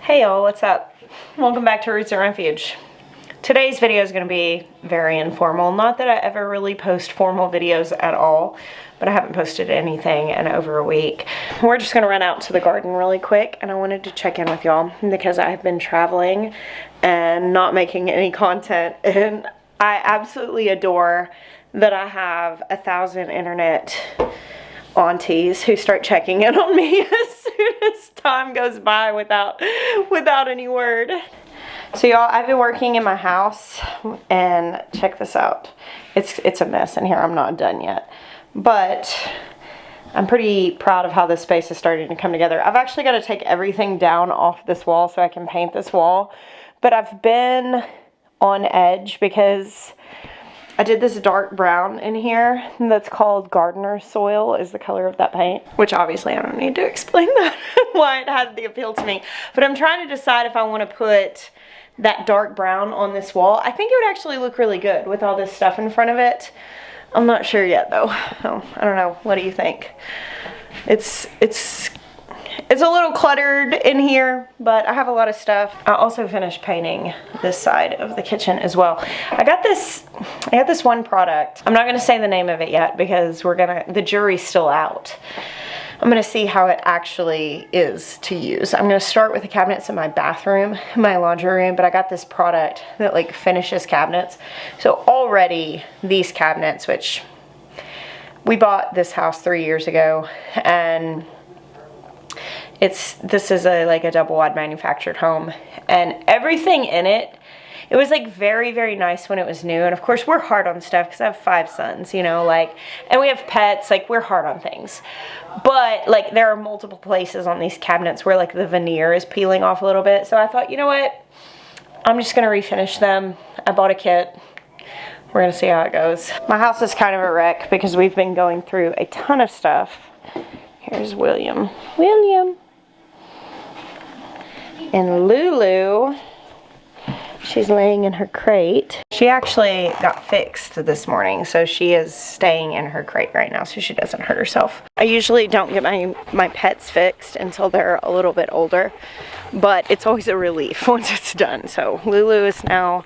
Hey y'all, what's up? Welcome back to Roots and Refuge. Today's video is going to be very informal. Not that I ever really post formal videos at all, but I haven't posted anything in over a week. We're just going to run out to the garden really quick, and I wanted to check in with y'all because I have been traveling and not making any content, and I absolutely adore that I have 1,000 internet aunties who start checking in on me as soon as time goes by without any word. So y'all, I've been working in my house, and check this out. It's a mess in here. I'm not done yet, but I'm pretty proud of how this space is starting to come together. I've actually got to take everything down off this wall so I can paint this wall, but I've been on edge because I did this dark brown in here that's called gardener soil is the color of that paint, which obviously I don't need to explain that why it had the appeal to me, but I'm trying to decide if I want to put that dark brown on this wall. I think it would actually look really good with all this stuff in front of it. I'm not sure yet though. Oh, I don't know. What do you think? It's a little cluttered in here, but I have a lot of stuff. I also finished painting this side of the kitchen as well. I got this one product. I'm not gonna say the name of it yet because the jury's still out. I'm gonna see how it actually is to use. I'm gonna start with the cabinets in my bathroom, my laundry room, but I got this product that like finishes cabinets. So already these cabinets, which we bought this house 3 years ago, and this is like a double wide manufactured home, and everything in it was like very, very nice when it was new. And of course we're hard on stuff because I have 5 sons, you know, like, and we have pets, like we're hard on things. But like there are multiple places on these cabinets where like the veneer is peeling off a little bit. So I thought, you know what, I'm just gonna refinish them. I bought a kit. We're gonna see how it goes. My house is kind of a wreck because we've been going through a ton of stuff. Here's William. And Lulu, she's laying in her crate. She actually got fixed this morning, so she is staying in her crate right now so she doesn't hurt herself. I usually don't get my pets fixed until they're a little bit older, but it's always a relief once it's done. So Lulu is now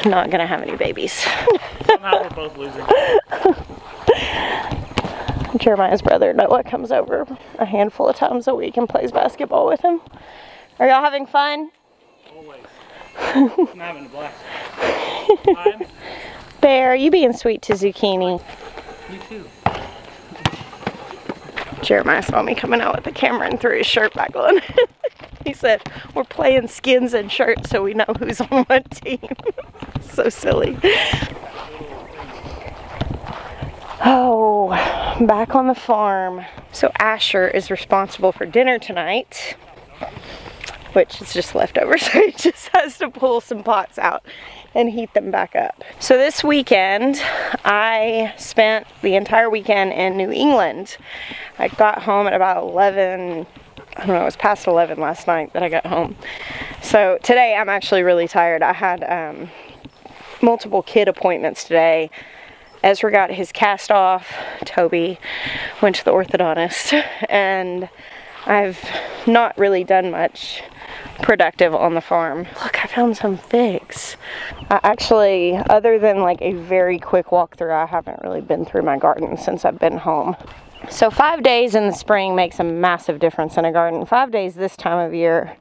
not gonna have any babies. Somehow we're both losing. Jeremiah's brother, Noah, comes over a handful of times a week and plays basketball with him. Are y'all having fun? Always. I'm having a blast. Bear, you being sweet to Zucchini. You too. Jeremiah saw me coming out with the camera and threw his shirt back on. He said, we're playing skins and shirts so we know who's on what team. So silly. Oh, back on the farm. So Asher is responsible for dinner tonight, which is just leftovers, so he just has to pull some pots out and heat them back up. So this weekend, I spent the entire weekend in New England. I got home at about 11, I don't know, it was past 11 last night that I got home. So today I'm actually really tired. I had multiple kid appointments today. Ezra got his cast off, Toby went to the orthodontist, and I've not really done much productive on the farm. Look, I found some figs. I actually, other than like a very quick walkthrough, I haven't really been through my garden since I've been home. So 5 days in the spring makes a massive difference in a garden. 5 days this time of year,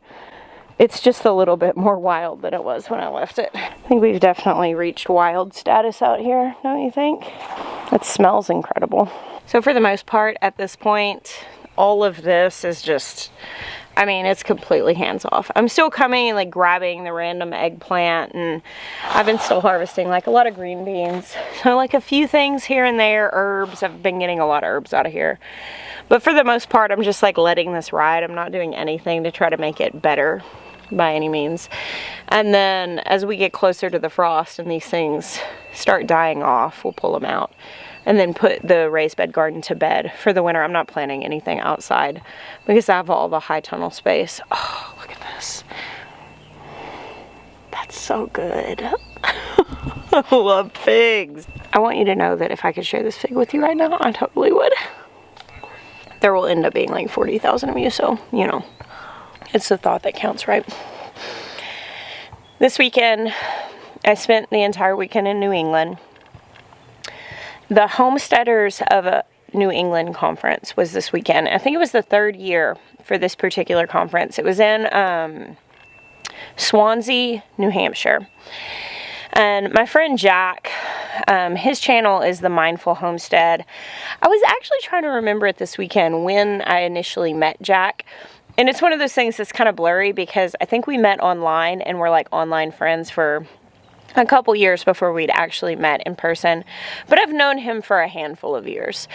it's just a little bit more wild than it was when I left it. I think we've definitely reached wild status out here, don't you think? It smells incredible. So for the most part, at this point, all of this is just, I mean, it's completely hands off. I'm still coming and like grabbing the random eggplant, and I've been still harvesting like a lot of green beans. So like a few things here and there, herbs. I've been getting a lot of herbs out of here. But for the most part, I'm just like letting this ride. I'm not doing anything to try to make it better by any means. And then as we get closer to the frost and these things start dying off, we'll pull them out and then put the raised bed garden to bed for the winter. I'm not planning anything outside because I have all the high tunnel space. Oh, look at this. That's so good. I love figs. I want you to know that if I could share this fig with you right now, I totally would. There will end up being like 40,000 of you, so, you know, It's the thought that counts, right? This weekend, I spent the entire weekend in New England. The Homesteaders of a New England conference was this weekend. I think it was the third year for this particular conference. It was in Swansea, New Hampshire. And my friend Jack, his channel is The Mindful Homestead. I was actually trying to remember it this weekend when I initially met Jack. And it's one of those things that's kind of blurry because I think we met online and we're like online friends for a couple years before we'd actually met in person. But I've known him for a handful of years.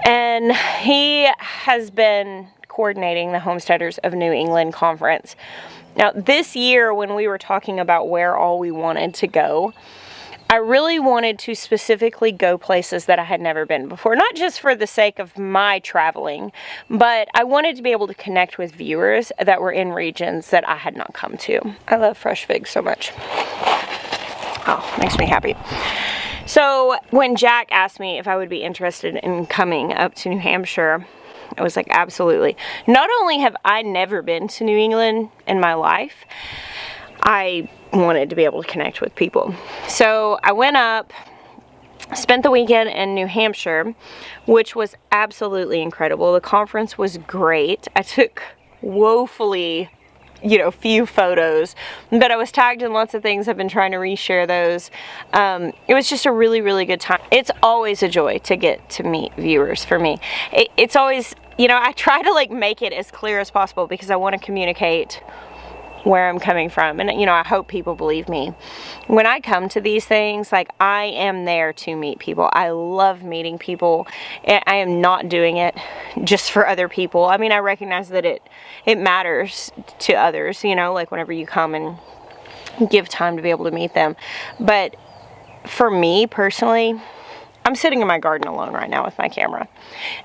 And he has been coordinating the Homesteaders of New England conference. Now, this year, when we were talking about where all we wanted to go, I really wanted to specifically go places that I had never been before. Not just for the sake of my traveling, but I wanted to be able to connect with viewers that were in regions that I had not come to. I love fresh figs so much. Oh, makes me happy. So when Jack asked me if I would be interested in coming up to New Hampshire, I was like, absolutely. Not only have I never been to New England in my life, I wanted to be able to connect with people. So I went up, spent the weekend in New Hampshire, which was absolutely incredible. The conference was great. I took woefully, few photos, but I was tagged in lots of things. I've been trying to reshare those. It was just a really, really good time. It's always a joy to get to meet viewers for me. It's always, I try to make it as clear as possible because I want to communicate where I'm coming from. And, I hope people believe me. When I come to these things, I am there to meet people. I love meeting people. I am not doing it just for other people. I mean, I recognize that it matters to others, whenever you come and give time to be able to meet them. But for me personally, I'm sitting in my garden alone right now with my camera.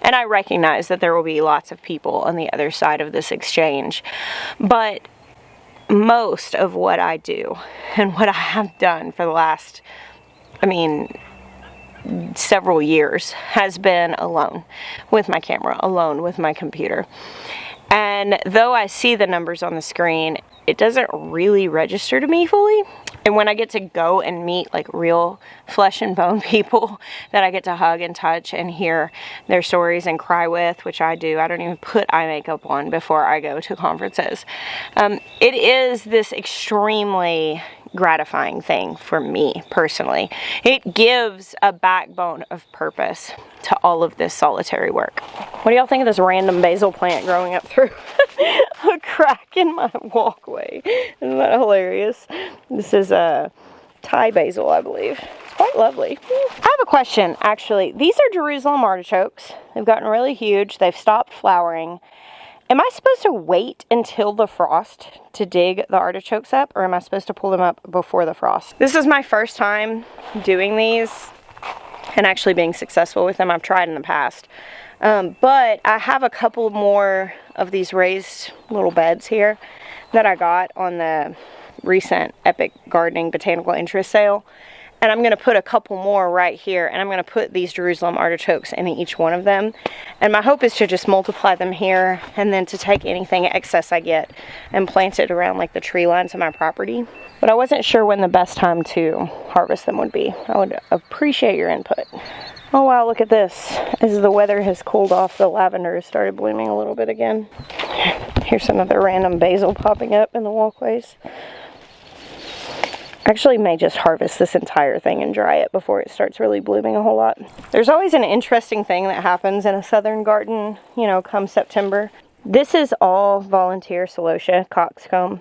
And I recognize that there will be lots of people on the other side of this exchange. But most of what I do and what I have done for the last, several years has been alone with my camera, alone with my computer. And though I see the numbers on the screen, it doesn't really register to me fully. And when I get to go and meet real flesh and bone people that I get to hug and touch and hear their stories and cry with, which I do. I don't even put eye makeup on before I go to conferences. It is this extremely gratifying thing for me personally. It gives a backbone of purpose to all of this solitary work. What do y'all think of this random basil plant growing up through a crack in my walkway? Isn't that hilarious? This is a Thai basil, I believe. It's quite lovely. I have a question, actually. These are Jerusalem artichokes. They've gotten really huge. They've stopped flowering. Am I supposed to wait until the frost to dig the artichokes up, or am I supposed to pull them up before the frost? This is my first time doing these and actually being successful with them. I've tried in the past. But I have a couple more of these raised little beds here that I got on the recent Epic Gardening Botanical Interest sale. And I'm going to put a couple more right here, and I'm going to put these Jerusalem artichokes in each one of them. And my hope is to just multiply them here, and then to take anything excess I get and plant it around the tree lines of my property. But I wasn't sure when the best time to harvest them would be. I would appreciate your input. Oh wow, look at this. As the weather has cooled off, the lavender has started blooming a little bit again. Here's some other random basil popping up in the walkways. Actually may just harvest this entire thing and dry it before it starts really blooming a whole lot. There's always an interesting thing that happens in a southern garden, come September. This is all volunteer celosia coxcomb.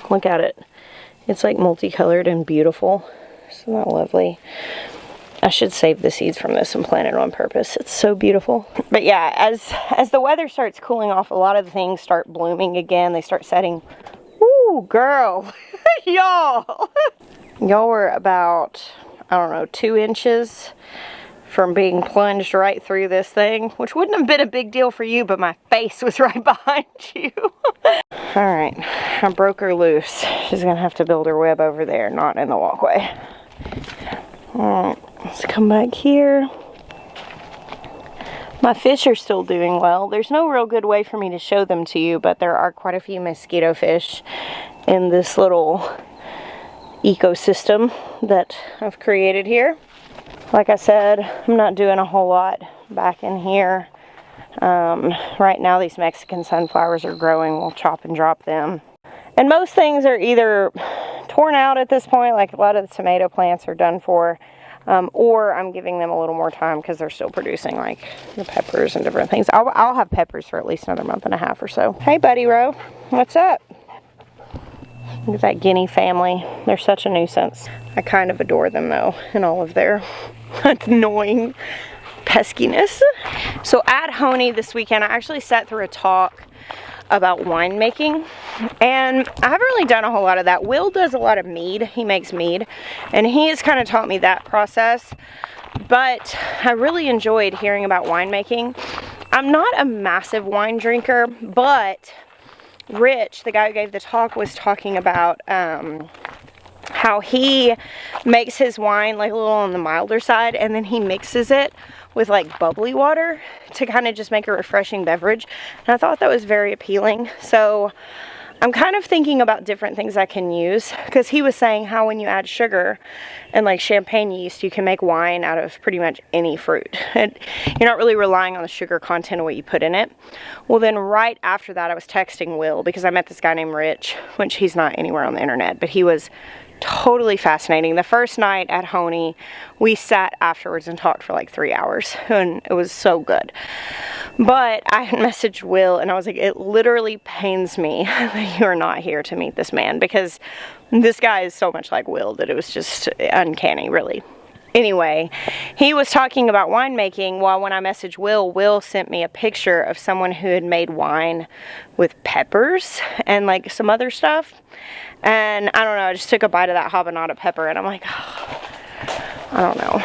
Look at it. It's multicolored and beautiful. Isn't that lovely? I should save the seeds from this and plant it on purpose. It's so beautiful. But yeah, as the weather starts cooling off, a lot of the things start blooming again. They start setting. Ooh, girl. Y'all were about, 2 inches from being plunged right through this thing, which wouldn't have been a big deal for you, but my face was right behind you. All right, I broke her loose. She's gonna have to build her web over there, not in the walkway. All right, let's come back here. My fish are still doing well. There's no real good way for me to show them to you, but there are quite a few mosquito fish in this little ecosystem that I've created here. Like I said, I'm not doing a whole lot back in here. Right now these Mexican sunflowers are growing. We'll chop and drop them. And most things are either torn out at this point, like a lot of the tomato plants are done for, or I'm giving them a little more time because they're still producing like the peppers and different things. I'll have peppers for at least another month and a half or so. Hey, Buddy Roe, what's up? Look at that guinea family. They're such a nuisance. I kind of adore them though, and all of their annoying peskiness. So at Honey this weekend, I actually sat through a talk about winemaking, and I haven't really done a whole lot of that. Will does a lot of mead. He makes mead, and he has kind of taught me that process, but I really enjoyed hearing about winemaking. I'm not a massive wine drinker, but Rich, the guy who gave the talk, was talking about how he makes his wine like a little on the milder side, and then he mixes it with like bubbly water to kind of just make a refreshing beverage. And I thought that was very appealing. So I'm kind of thinking about different things I can use, because he was saying how when you add sugar and like champagne yeast, you can make wine out of pretty much any fruit. And you're not really relying on the sugar content of what you put in it. Well, then right after that, I was texting Will because I met this guy named Rich, which he's not anywhere on the internet, but he was totally fascinating. The first night at Honey, we sat afterwards and talked for like 3 hours, and it was so good. But I messaged Will and I was like, it literally pains me that you are not here to meet this man, because this guy is so much like Will that it was just uncanny, really. Anyway, he was talking about winemaking. While when I messaged Will sent me a picture of someone who had made wine with peppers and like some other stuff. And I don't know, I just took a bite of that habanero pepper and I'm like, oh, I don't know.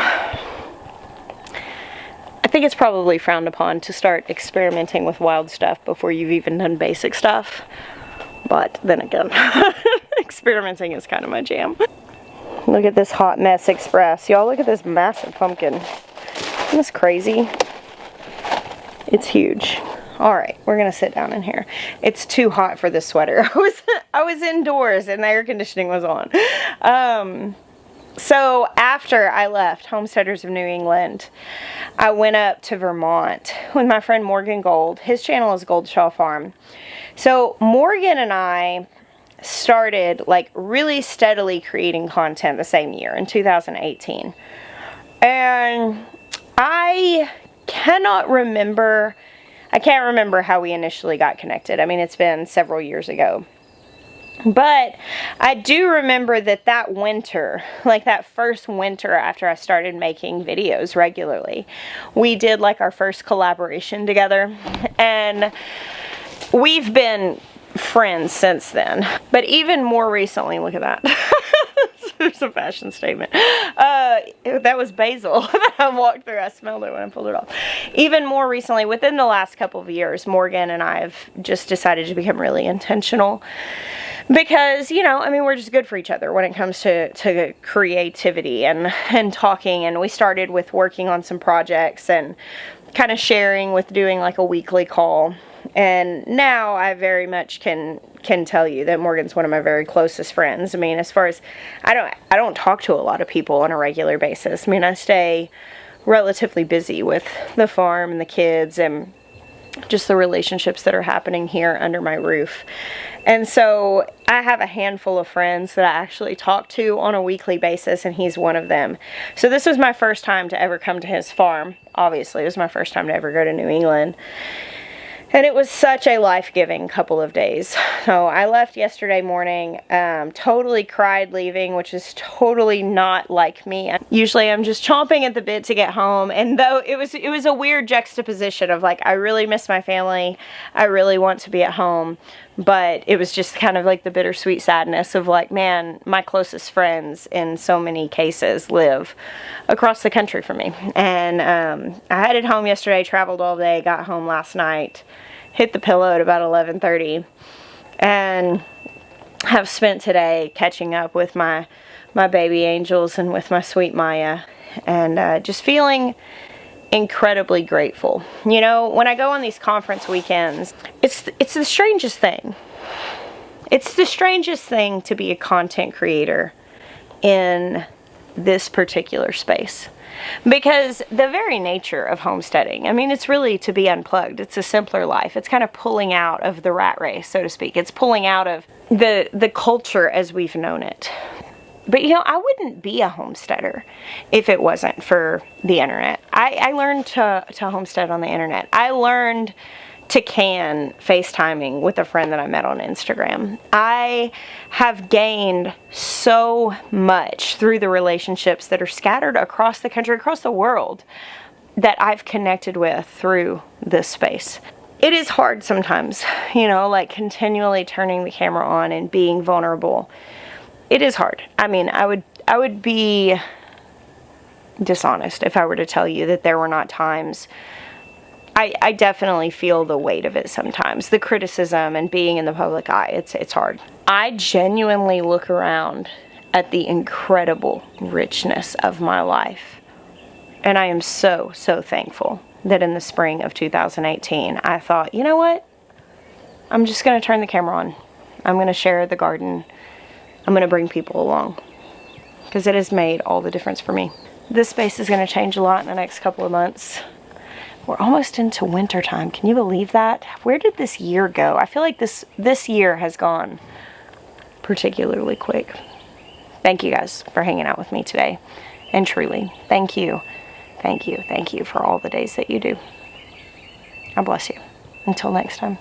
I think it's probably frowned upon to start experimenting with wild stuff before you've even done basic stuff. But then again, experimenting is kind of my jam. Look at this hot mess express. Y'all, look at this massive pumpkin. Isn't this crazy? It's huge. All right, we're gonna sit down in here. It's too hot for this sweater. I was indoors and the air conditioning was on. So after I left Homesteaders of New England, I went up to Vermont with my friend Morgan Gold. His channel is Gold Shaw Farm. So Morgan and I started like really steadily creating content the same year in 2018. And I can't remember how we initially got connected. I mean, it's been several years ago. But I do remember that winter, like that first winter after I started making videos regularly, we did like our first collaboration together. And we've been friends since then. But even more recently, look at that. There's a fashion statement. That was basil that I walked through. I smelled it when I pulled it off. Even more recently, within the last couple of years, Morgan and I have just decided to become really intentional. Because, you know, I mean, we're just good for each other when it comes to creativity and talking. And we started with working on some projects and kind of sharing with doing like a weekly call. And now I very much can tell you that Morgan's one of my very closest friends. I mean, as far as, I don't talk to a lot of people on a regular basis. I mean, I stay relatively busy with the farm and the kids and just the relationships that are happening here under my roof. And so I have a handful of friends that I actually talk to on a weekly basis, and he's one of them. So this was my first time to ever come to his farm. Obviously, it was my first time to ever go to New England. And it was such a life-giving couple of days. So I left yesterday morning, totally cried leaving, which is totally not like me. Usually I'm just chomping at the bit to get home. And though it was a weird juxtaposition of like, I really miss my family. I really want to be at home. But it was just kind of like the bittersweet sadness of like, man, my closest friends in so many cases live across the country from me. And I headed home yesterday, traveled all day, got home last night, hit the pillow at about 11:30, and have spent today catching up with my baby angels and with my sweet Maya, and just feeling incredibly grateful. You know, when I go on these conference weekends, it's the strangest thing. It's the strangest thing to be a content creator in this particular space. Because the very nature of homesteading, I mean, it's really to be unplugged. It's a simpler life. It's kind of pulling out of the rat race, so to speak. It's pulling out of the culture as we've known it. But you know, I wouldn't be a homesteader if it wasn't for the internet. I learned to homestead on the internet. I learned to can FaceTiming with a friend that I met on Instagram. I have gained so much through the relationships that are scattered across the country, across the world, that I've connected with through this space. It is hard sometimes, you know, like continually turning the camera on and being vulnerable. It is hard. I mean, I would be dishonest if I were to tell you that there were not times. I definitely feel the weight of it sometimes. The criticism and being in the public eye, it's hard. I genuinely look around at the incredible richness of my life. And I am so, so thankful that in the spring of 2018, I thought, you know what? I'm just going to turn the camera on. I'm going to share the garden. I'm going to bring people along. Because it has made all the difference for me. This space is going to change a lot in the next couple of months. We're almost into winter time. Can you believe that? Where did this year go? I feel like this year has gone particularly quick. Thank you guys for hanging out with me today. And truly, thank you. Thank you. Thank you for all the days that you do. God bless you. Until next time.